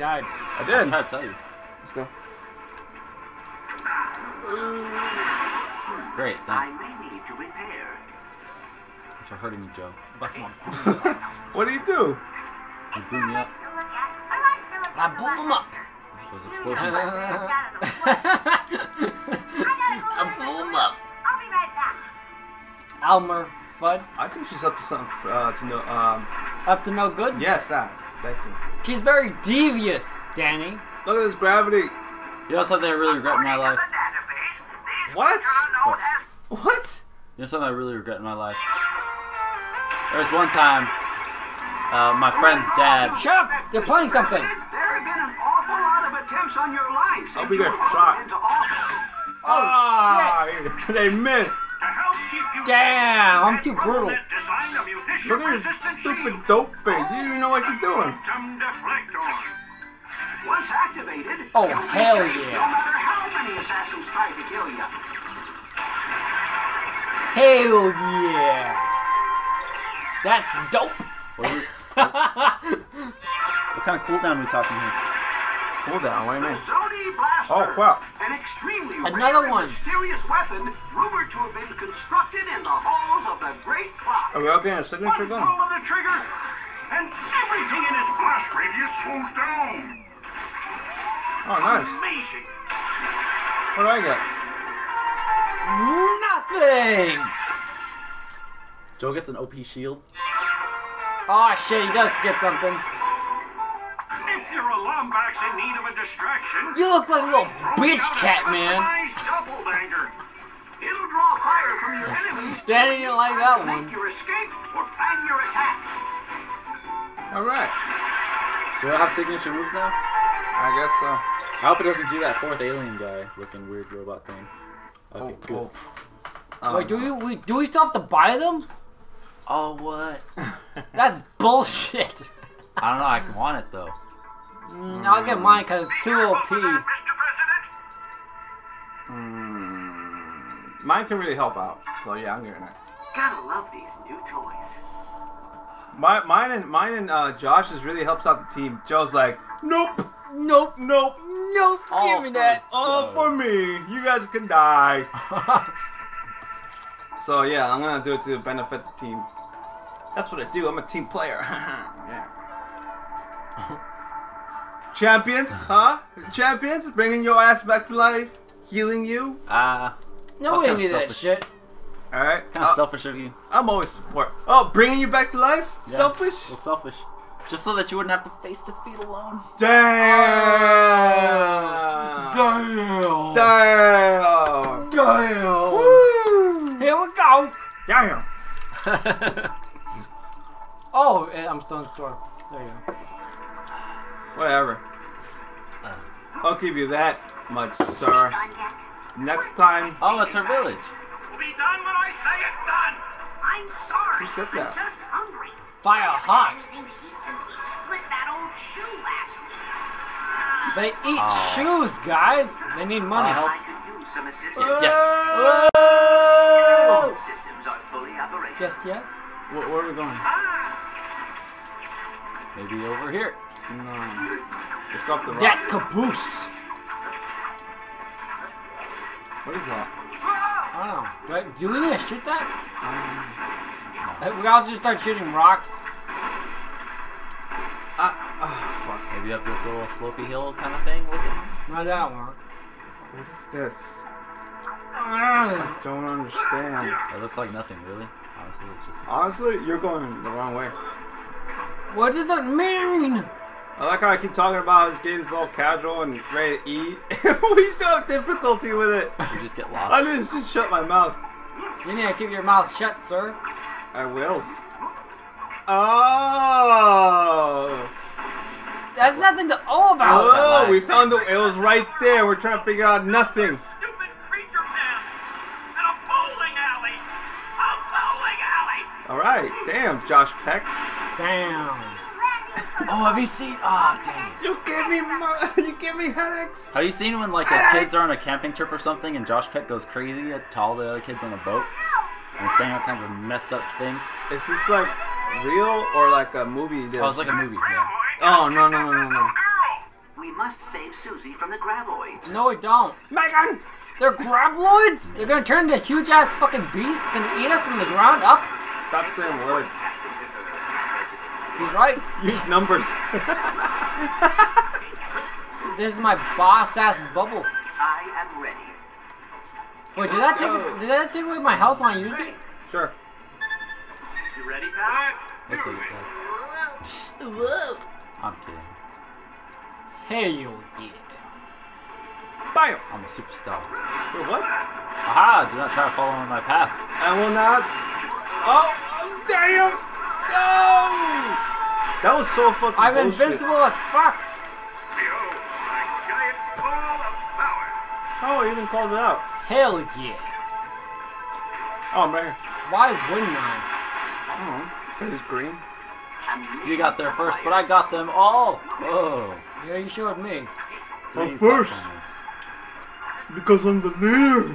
died. I did. I tried to tell you. Let's go. Great, thanks. I may need to repair. Thanks for hurting me, Joe. Bust one. What do you do? You blew me up. I blew him up. Those explosions. I blew him up. Almer Fudd. I think she's up to something to know. Up to no good? Yes, that. Thank you. She's very devious, Danny. Look at this gravity. You know something I really regret in my life? What? What? You know something I really regret in my life? There was one time, my friend's dad. Shut up! You're playing something. There have been an awful lot of attempts on your life. I'll be there shot. Oh, shit. They missed. Damn, I'm too brutal. Look at your stupid dope face. You don't even know what you're doing. Once activated, Oh, you'll be hell safe yeah. No matter how many assassins try to kill you. Hell yeah. That's dope. What kind of cooldown are we talking here? Cool down, what do you mean? Zodi Blaster. Oh, wow. An extremely Another rare one. and mysterious weapon rumored to have been constructed in the halls of the Great Clock. Are we all getting a signature One gun? pull of the trigger, and everything in its blast radius slows down. Oh, nice. Amazing. What do I get? Nothing. Joe gets an OP shield. Oh shit, he does get something. If you're a Lombax in need of a distraction, You look like a little bitch cat, man. Doppelganger. It'll draw fire from your enemies. Danny didn't like that to one. Make your escape or plan your attack. Alright. So we'll have signature moves now? I guess so. I hope it doesn't do that fourth alien guy looking weird robot thing. Okay, cool. Wait, do we still have to buy them? Oh, what? That's bullshit. I don't know, I want it though. I'll get mine because it's too OP. Mine can really help out. So yeah, I'm getting it. Gotta love these new toys. Mine and Josh's really helps out the team. Joe's like, nope, Nope. nope, Nope. All Give me for that. all for me. You guys can die. So yeah, I'm gonna do it to benefit the team. That's what I do. I'm a team player. Yeah. Champions, huh? Champions, bringing your ass back to life, healing you. Nobody kinda needs that selfish. shit. All right. Kind of selfish of you. I'm always support. Oh, bringing you back to life? Yeah, Selfish? It's selfish. Just so that you wouldn't have to face defeat alone. Damn. Damn. Damn. Damn. Woo. Here we go. Damn. Oh, I'm still in the store. There you go. Whatever. I'll give you that much, sir. Next time. Oh, it's her village. We'll be done when I say it's done. I'm sorry. Who said that? I'm just hungry. Fire hot. Anything to eat since we split that old shoe last week. They eat shoes, guys. They need money. I could use some assistance. Yes. Oh! Systems are fully operational. Yes, yes. Where are we going? Maybe over here. No. Let's go up the rock. That caboose. What is that? I don't know. Do we need to shoot that? We all just start shooting rocks. Fuck. Maybe up this little slopey hill kind of thing looking. No, that won't work. What is this? Ah. Don't understand. It looks like nothing really. Honestly, it's just. Honestly, you're going the wrong way. What does it mean? I like how I keep talking about this game is all casual and ready to eat. We still have difficulty with it. You just get lost. I need to just shut my mouth. You need to keep your mouth shut, sir. I wills. Oh. That's nothing to oh about. Oh, we found the. It was right there. We're trying to figure out nothing. Stupid creature pen and a bowling alley. A bowling alley. All right, damn, Josh Peck. Damn. Oh, have you seen? Ah, dang it. You give me headaches. Have you seen when like those kids are on a camping trip or something and Josh Peck goes crazy to all the other kids on the boat and he's saying all kinds of messed up things? Is this like real or like a movie? Oh, it's like a movie. Yeah. Oh no. must save Susie from the graboids. No, we don't. Megan! They're grabloids? They're gonna turn into huge ass fucking beasts and eat us from the ground up? Stop saying words. He's right. Use numbers. This is my boss ass bubble. I am ready. Wait, did that take away my health when I used it? Sure. You ready, pal? Looks like it does. I'm kidding. Hey, you yeah. Bam! I'm a superstar. Wait, what? Aha! Do not try to follow on my path. I will not. Oh, damn! No! That was so fucking I'm bullshit. invincible as fuck. Behold, my giant ball of power. Oh, I even called it out. Hell yeah. Oh, I'm right here. Why wouldn't I? Oh, that is green. You got there first, but I got them all. Oh. Yeah, you showed me. I'm first. Because I'm the leader.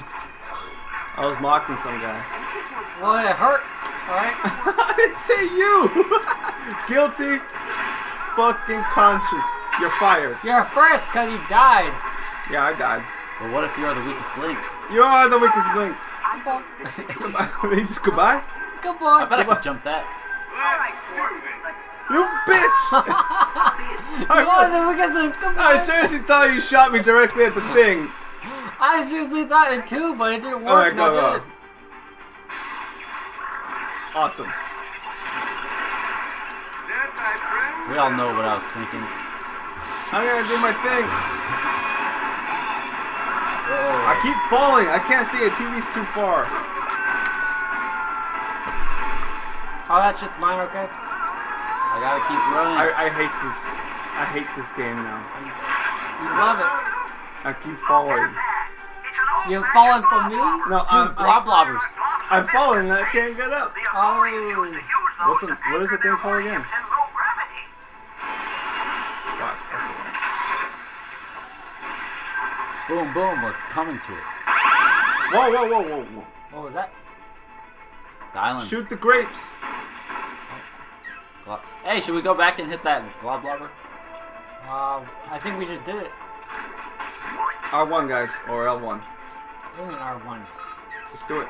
I was mocking some guy. Well, it hurt. Alright? I didn't say you! Guilty. Fucking conscious. You're fired. You're first because you died. Yeah, I died. But what if you're the weakest link? You are the weakest link. Goodbye. Goodbye. He says goodbye? Goodbye. I bet I could jump that. You bitch! You are the weakest link. I Goodbye. seriously thought you shot me directly at the thing. I seriously thought it too, but it didn't work. Alright, and I go. did. Awesome. That, my friend, We all know what I was thinking. I'm gonna do my thing. Oh. I keep falling. I can't see it. TV's too far. Oh, that shit's mine, okay? I gotta keep running. I hate this. I hate this game now. You love it. I keep falling. You've fallen from me? No, Dude, blobbers. I'm falling. I can't get up. Oh. What is the thing called again? Fuck. Boom, boom, we're coming to it. Whoa, whoa, whoa, whoa, whoa. What was that? The island. Shoot the grapes. Hey, should we go back and hit that blobber? I think we just did it. R1, guys, or L1. Only R1. Just do it.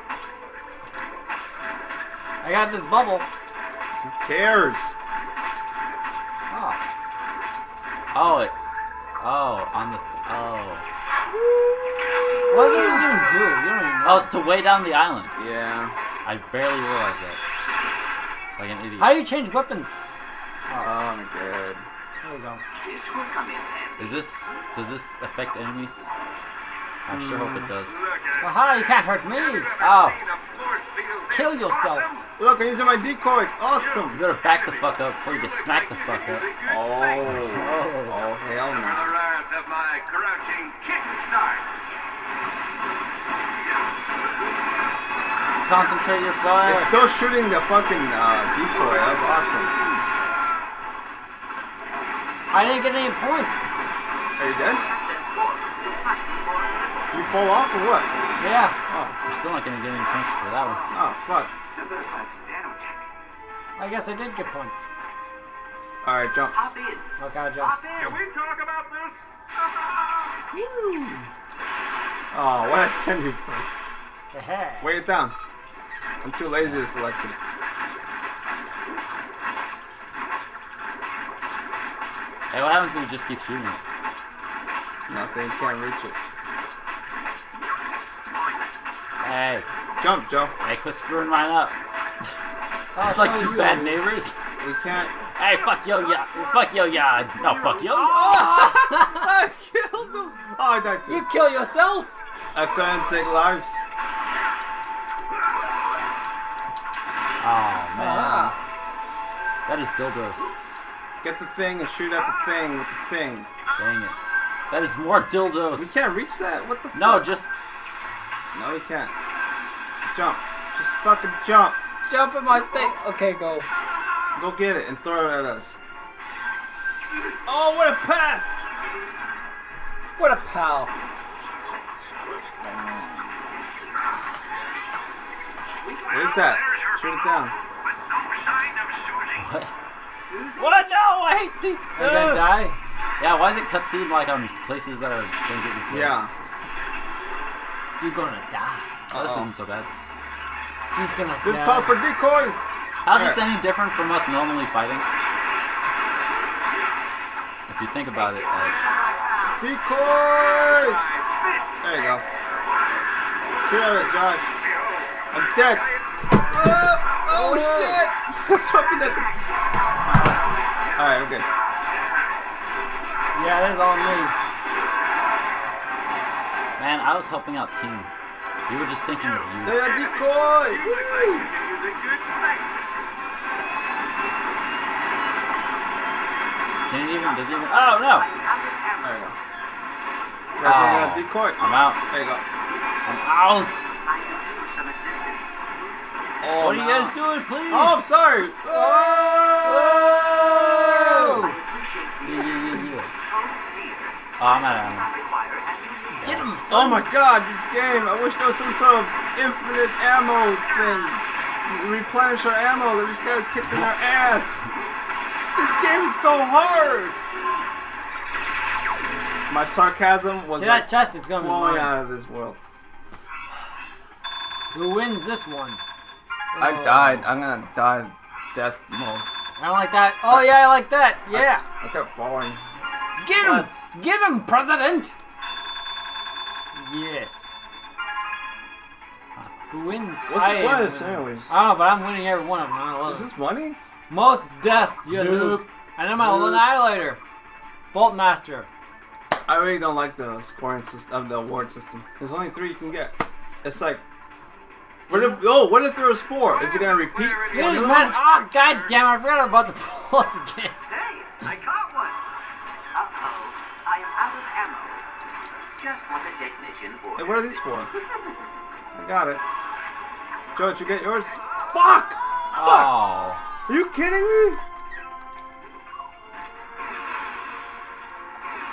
I got this bubble. Who cares? Oh. Oh, it. Oh, on the. Oh. What does it even do? You don't even know. Oh, it's to way down the island. Yeah. I barely realized that. Like an idiot. How do you change weapons? Oh my god. There we go. This will come in handy. Does this affect enemies? I sure hope it does. Aha, you can't hurt me. Oh, Kill yourself. Look, I'm using my decoy. Awesome. you better back the fuck up before you get smacked the fuck up. Oh. Oh, hell no. arrived of my crouching kickstart. Concentrate your fire. It's still shooting the fucking decoy. That was awesome. I didn't get any points. Are you dead? You fall off or what? Yeah. Oh. You're still not gonna get any points for that one. Oh, fuck. I better find some nanotech. I guess I did get points. Alright, jump. Hop in. Okay, Joe. Hop Can in. we talk about this? Oh, what I send you for? Hey. Weigh it down. I'm too lazy to select it. Hey, what happens when you just keep shooting it? Nothing, can't reach it. Hey, Jump, Joe. hey, quit screwing mine up. Oh, It's like so two you- bad neighbors. We can't. Hey, fuck yo, yeah. Fuck yo, yeah. No, fuck yo, yeah. I killed him. Oh, I died too. You kill yourself. I couldn't take lives. Oh, man. Ah. That is dildos. Get the thing and shoot at the thing with the thing. Dang it. That is more dildos. We can't reach that? What the No, fuck? just... No, we can't. Jump. Just fucking jump. Jump in my thing. Okay, go. Go get it and throw it at us. Oh, what a pass! What a pal. What is that? Shoot it down. But no sign of Susie. What? What? No, I hate these... Are you gonna die? Yeah, why is it cutscene like on places that are gonna get you killed? Yeah. You're gonna die. Oh, this isn't so bad. He's gonna This die. call for decoys. How's this any different from us normally fighting? If you think about it, like... Decoys. There you go. Shoot at it, Josh. I'm dead. Oh shit! Fucking that. Alright, okay. Yeah, that's on me. Man, I was helping out team. You were just thinking of you. They're a decoy! Woo! Can it even, does it even, oh no! There you go. They're a decoy. I'm out. There you go. I'm out! Oh, What are you guys doing, please? Oh, I'm sorry! Oh! Yeah. Oh, I'm out of ammo. Get him, Oh son. my god, this game! I wish there was some sort of infinite ammo thing. Replenish our ammo. This guy's kicking our ass. This game is so hard. My sarcasm was See like that chest? It's gonna be flowing mine. out of this world. Who wins this one? I died. I'm gonna die death most. I don't like that. Oh yeah, I like that. Yeah. I kept falling. Get him! What? Get him, President! Yes. Who wins? What's I the am point, winning. anyways? I don't know, but I'm winning every one of them. I love Is it. this money? Most death, you Nope. noob. And I'm my Nope. Annihilator. Bolt Master. I really don't like the scoring system of the award system. There's only 3 you can get. It's like, what if there was 4? Is it gonna repeat? Here's man. Oh god damn it! I forgot about the bullets again. Hey, I caught one. Uh-oh, I am out of ammo. Just what the technician Hey, ordered. what are these for? I got it. Joe, did you get yours? Fuck! Fuck! Oh. Are you kidding me?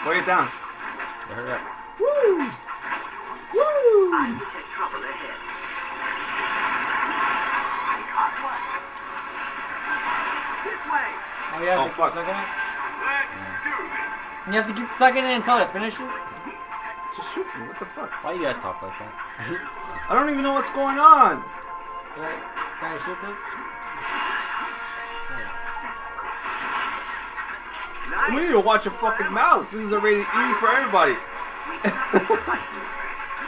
Weigh it down. Hurry up. Woo! Woo! I detect trouble ahead. I caught one. This way. Oh yeah, Oh, keep fuck. sucking it. Let's do this. You have to keep sucking it until it finishes. Just shoot me. What the fuck? Why you guys talk like that? I don't even know what's going on. Can I shoot this? We need to watch a fucking mouse. This is a rated E for everybody.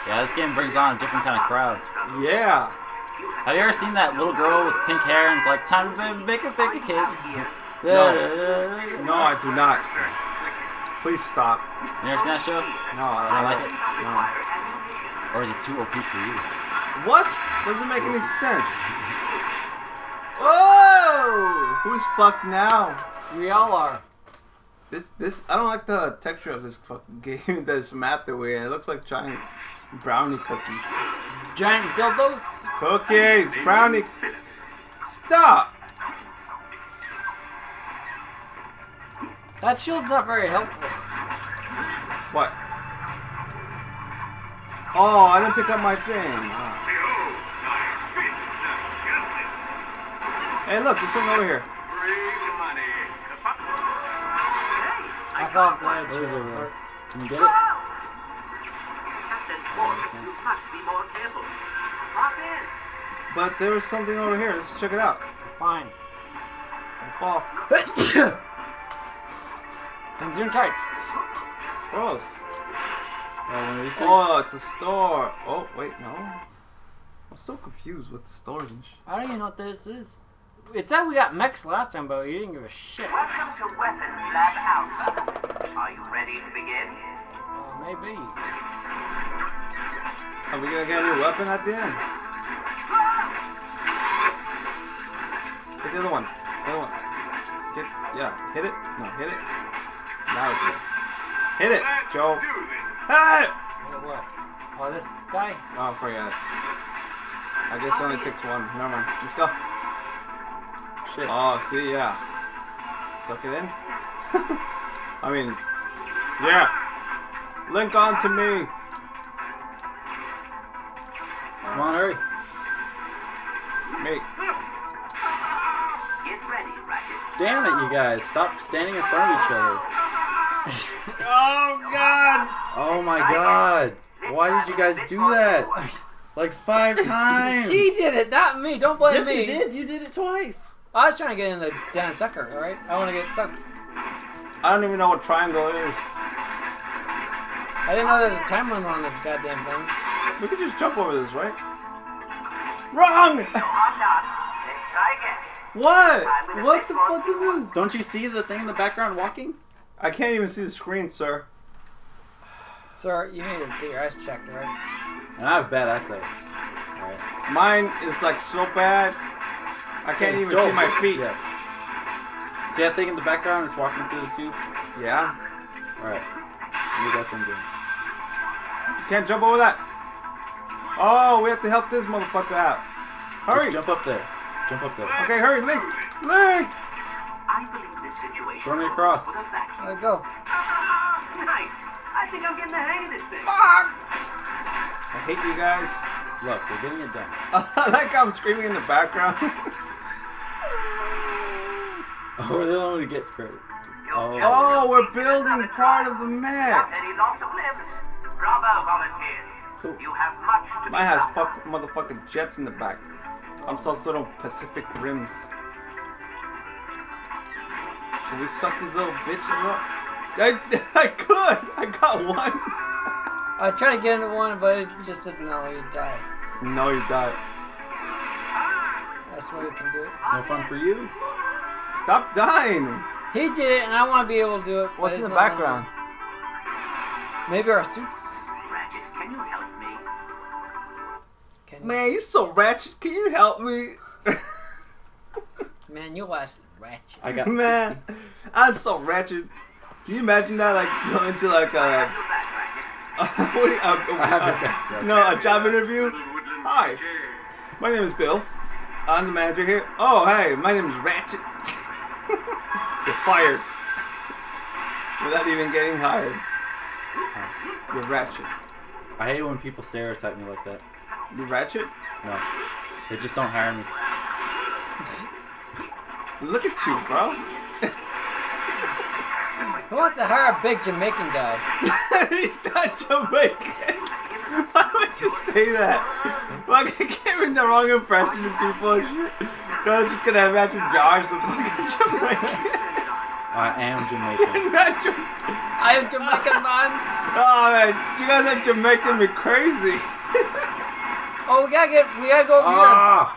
Yeah, this game brings on a different kind of crowd. Yeah. Have you ever seen that little girl with pink hair and it's like, time to make a cake? No, I do not. Please stop. You ever seen that show? No, You don't like it? No. Or is it too OP for you? What? Doesn't make any sense. Whoa! Who's fucked now? We all are. This I don't like the texture of this fucking game. This map that we're in. It looks like giant brownie cookies. Giant dildos. Cookies, brownie. Stop. That shield's not very helpful. What? Oh, I didn't pick up my thing. Ah. Behold, my fists of justice. Hey, look, there's something over here. Bring money. The pop- I thought that. What is over there? Can you get it? Captain Ford, you must be more careful. Drop in. But there was something over here. Let's check it out. Fine. Don't fall. Consume tight. Gross. One of these things? Oh, it's a store. Oh, wait, no. I'm so confused with the stores and shit. I don't even know what this is. It said we got mechs last time, but you didn't give a shit. Welcome to Weapons Lab Alpha. Are you ready to begin? Maybe. Are we gonna get a new weapon at the end? Get the other one. The other one. Get, yeah, hit it. No, hit it. Now it's good. Hit it, Let's Joe. do this. Hey! What? Oh, this guy? Oh, forget it. I guess it only takes one. Never mind. Let's go. Shit. Oh, see, yeah. Suck it in. I mean, yeah. Link on to me. Come on, hurry. Me. Get ready, Ratchet. Damn it, you guys. Stop standing in front of each other. Oh God! Oh my god. Why did you guys do that? Like 5 times. He did it, not me. Don't blame Yes, me. you did. You did it twice. I was trying to get in the damn sucker, alright? I want to get sucked. I don't even know what triangle is. I didn't know there was a time limit on this goddamn thing. We could just jump over this, right? Wrong! I'm not. Let's try again. What? What the fuck is this? Don't you see the thing in the background walking? I can't even see the screen, sir. Sir, you need to get your eyes checked, right? And I have bad eyesight. Alright. Mine is like so bad. I can't even see my feet. Yes. See that thing in the background? It's walking through the tube? Yeah. Alright. What is that thing doing? You can't jump over that. Oh, we have to help this motherfucker out. Hurry. Just jump up there. Jump up there. Okay, hurry, Link. Link! I believe this situation Throw me across. calls for the vacuum. Let it go. Nice. I think I'm getting the hang of this thing. I hate you guys. Look, we're getting it done. I like how I'm screaming in the background. Oh, we're the only one who gets credit. Oh. Oh, we're building part of the map. Any loss of limbs? Bravo, volunteers. Cool. You have much to be Mine has proud of. motherfucking jets in the back. I'm so sort of Pacific Rims. Can we suck these little bitches up? I could! I got one! I tried to get into one, but it just said no, you die. No, you died. That's why you can do it. No fun for you? Stop dying! He did it, and I want to be able to do it. but What's in it's the not background? on. Maybe our suits. Ratchet, can you help me? Can Man, you so ratchet. Can you help me? Man, your ass is ratchet. I got Man, I'm so ratchet. Can you imagine that? Like going to like a a job interview. Hi, my name is Bill. I'm the manager here. Oh, hey, my name is Ratchet. You're fired without even getting hired. You're Ratchet. I hate when people stereotype me like that. You Ratchet? No. They just don't hire me. Look at you, bro. Who wants to hire a big Jamaican guy? He's not Jamaican. Why would you say that? Like, I can't make the wrong impression of people and shit. I'm just gonna imagine Josh as fucking Jamaican. I am Jamaican. Not Jamaican. I am Jamaican, man. Oh man, you guys are Jamaican me crazy. Oh, we gotta go over Ah!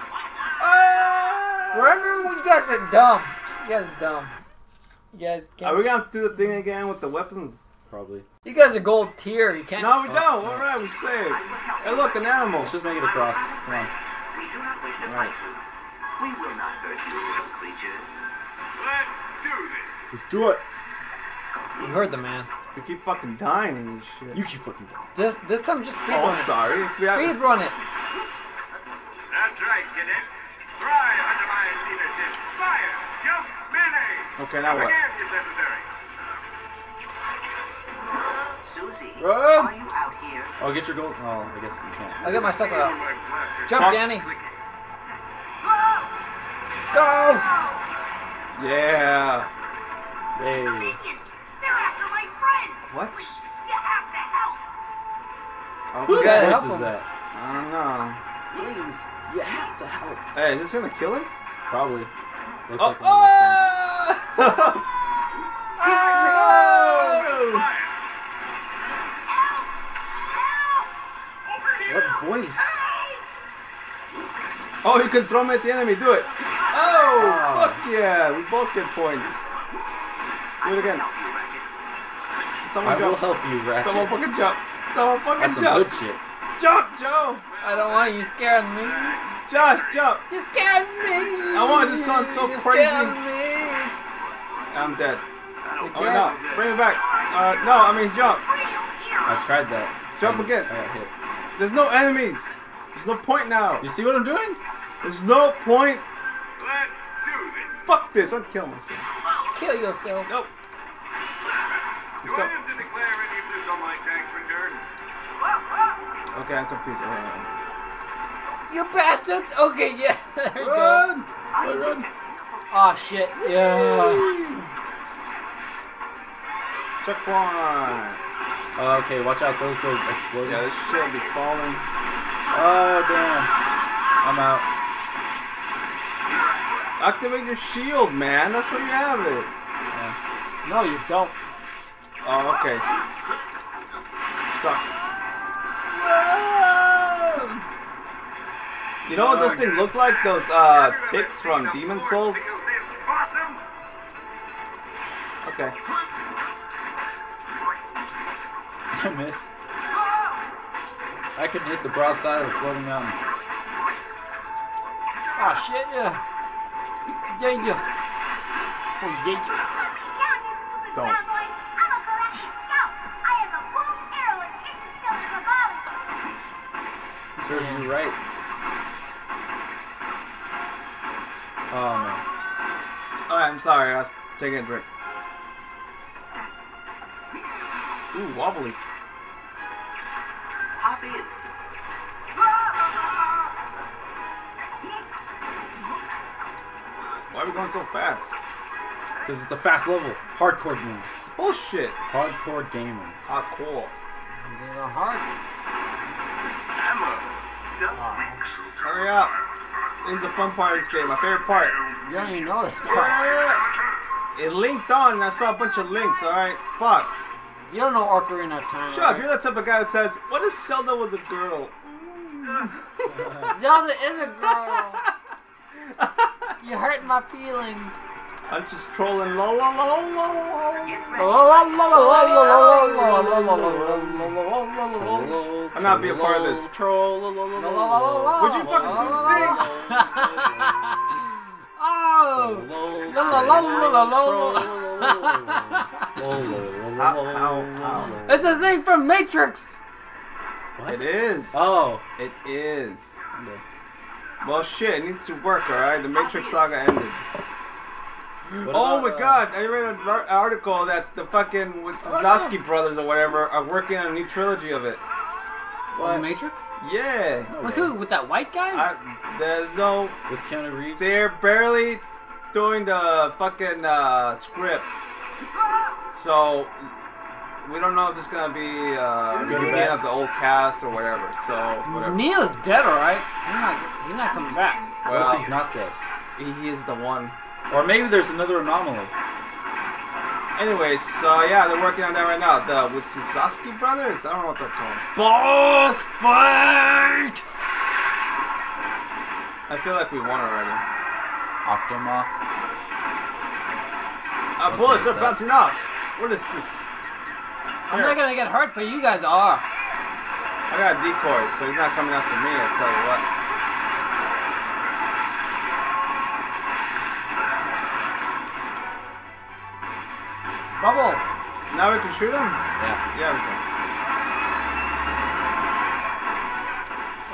Ah! here. Remember, you guys are dumb. You guys are dumb. You guys Are we can't. gonna do the thing again with the weapons? Probably. You guys are gold tier. You can't. No, we don't. Alright, we saved. Hey, look, an animal. Let's just make it across. Come on. We do not wish to Right. fight you. We will not hurt you, little creature. Let's do this. Let's do it. You heard the man. We keep fucking dying in this shit. You keep fucking going. This time, just speed Oh, run I'm it. sorry. Speed run it. That's right, cadets. Thrive under my leadership. Fire, jump, melee. Okay, now what? Again, if necessary. Susie, Run! are you out here? Oh, get your gold. Oh, I guess you can't. I'll get my sucker out. My blaster. Jump, Fuck. Danny. Go! Yeah. Hey. They're after my friends. What? You have to help. Whose gotta voice help is him. that? I don't know. Please, you have to help. Hey, is this gonna kill us? Probably. Looks Oh! like one of those things. Oh! Oh! What voice? Oh, you can throw me at the enemy. Do it. Oh, fuck yeah. We both get points. Do it again. Someone I will jump. help you, Ratchet. Someone fucking jump. Someone fucking That's some jump. good shit. Jump, Joe. I don't want you. You scared me. Josh, jump. You scared me. I want this song so You crazy. scared me. I'm dead. You Oh, dead? no. Bring it back. No, I mean jump. I tried that. Jump and again. I got hit. There's no enemies. There's no point now. You see what I'm doing? There's no point. Let's do this. Fuck this. I'll kill myself. Kill yourself. Nope. Do Let's go. I have to declare any of this on my tax return? Okay, I'm confused. You bastards. Okay, yeah. There we go. Run! Run! Oh shit. Yeah. checkpoint. Oh, okay, watch out, those go exploding. Yeah, this shit will be falling. Oh, damn. I'm out. Activate your shield, man. That's where you have it. No, you don't. Oh, okay. Suck. You know what those things look like? Those ticks from Demon Souls? Okay. I missed. I couldn't hit the broadside of a floating mountain. Oh shit, yeah. Yeah, yeah. Oh, yeah, yeah. Don't. Serves you right. Oh Alright, I'm sorry. I was taking a drink. Ooh, wobbly. Hop in. Why are we going so fast? no. Because it's a fast level. Hardcore game. Bullshit. Hardcore gaming. Hardcore. They're hard. Ammo. Stuff. Hurry up. This is the fun part of this game. My favorite part. You don't even know this part. It linked on and I saw a bunch of links, alright? Fuck. You don't know Ocarina of Time. Shut up. right? You're the type of guy that says, what if Zelda was a girl? Zelda is a girl. You hurt my feelings. I'm just trolling. La la la la la. I'm not being part of this. Would you fucking do the thing? Ow. It's a thing from Matrix. It is. Oh. It is. Well, shit, it needs to work, alright? The Matrix saga ended. Oh my god, I read an article that the fucking with the Zosky brothers or whatever are working on a new trilogy of it. The Matrix? Yeah. With who? With that white guy? There's no... With Keanu Reeves? They're barely doing the fucking script. So, we don't know if there's gonna be reunion of the old cast or whatever. So, whatever. Neo's dead, alright? He's not coming back. What Well, if he's not dead? he is the one. Or maybe there's another anomaly. Anyways, so yeah, they're working on that right now. With the Sasuke brothers? I don't know what they're called. Boss fight! I feel like we won already. Octomoth. Bullets are that. bouncing off. What is this? I'm not gonna get hurt, but you guys are. I got a decoy, so he's not coming after me, I'll tell you what. Bubble! Now we can shoot him? Yeah. Yeah, we can.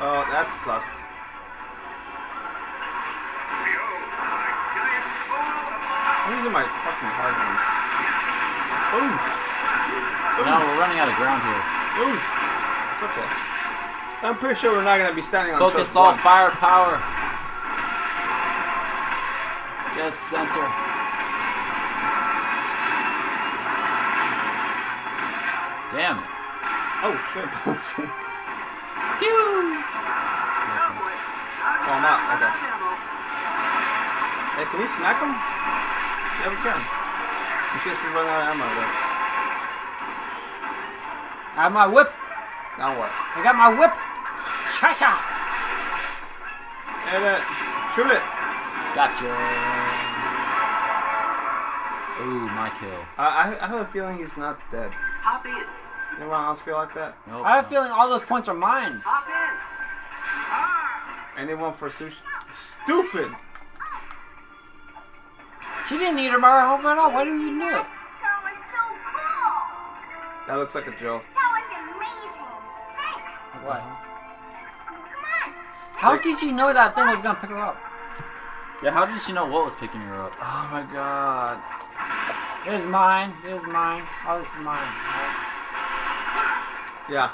Oh, that sucked. I'm using my fucking hard ones. Ooh. Now we're running out of ground here. Ooh. It's okay. I'm pretty sure we're not going to be standing on Focus just all one. firepower. Dead center. Damn it. Oh, shit. That's good. Pew! Oh, I'm out. Okay. Hey, can we smack him? Yeah, we can. In case we run out of ammo, I guess. I have my whip. Now what? I got my whip. Cha-cha! Hit it. Shoot it. Gotcha. Ooh, my kill. I have a feeling he's not dead. Hop in. Anyone else feel like that? Nope. I have a feeling all those points are mine. Hop in. Anyone for sushi? Stupid! She didn't need her by her helmet at all. Why didn't you do it? That was so cool. That looks like a joke. That was amazing. Thanks. What? Come on. How did you know that thing was gonna pick her up? Yeah, how did she know what was picking her up? Oh my god. It is mine. It is mine. Oh, this is mine. Yeah.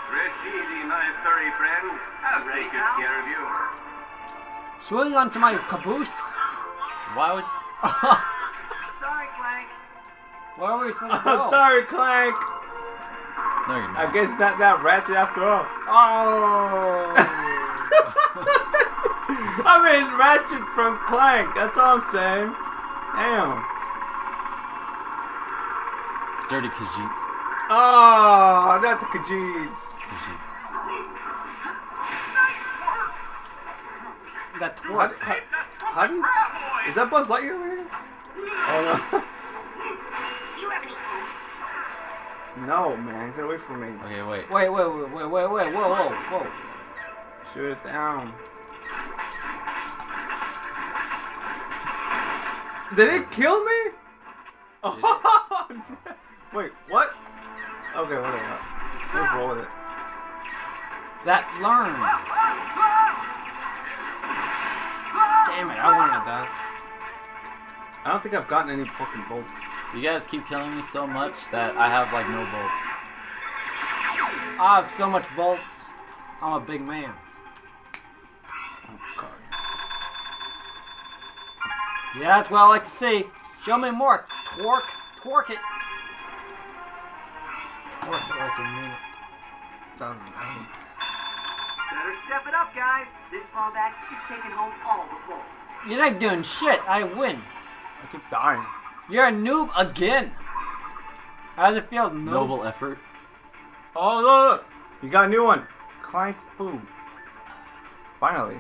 Rest easy, my furry friend. I'll take good care of you. Swing onto my caboose. Why would... Sorry, Clank. Where are we supposed to go? Sorry, Clank. No, you're not. I guess not that Ratchet after all. Oh. I mean, Ratchet from Clank. That's all I'm saying. Damn. Dirty Khajiit. Oh, not the Khajiits. Khajiit. That twerk. How do you... Is that Buzz Lightyear over here? Oh, You have any food? no. No, man. Get away from me. Okay, wait. Wait. Whoa. Shoot it down. Did it kill me? Oh, wait, what? Okay, whatever. Let's roll with it. That learn. Damn it, I wanted that. I don't think I've gotten any fucking bolts. You guys keep killing me so much that I have like no bolts. I have so much bolts. I'm a big man. Oh, God. Yeah, that's what I like to see. Show me more. Twerk it. Twerk it like you mean it. Better step it up, guys. This smallback is taking home all the bolts. You're not doing shit. I win. I keep dying. You're a noob again. How does it feel, noob? Noble effort. Oh, look! You got a new one. Clank food. Finally.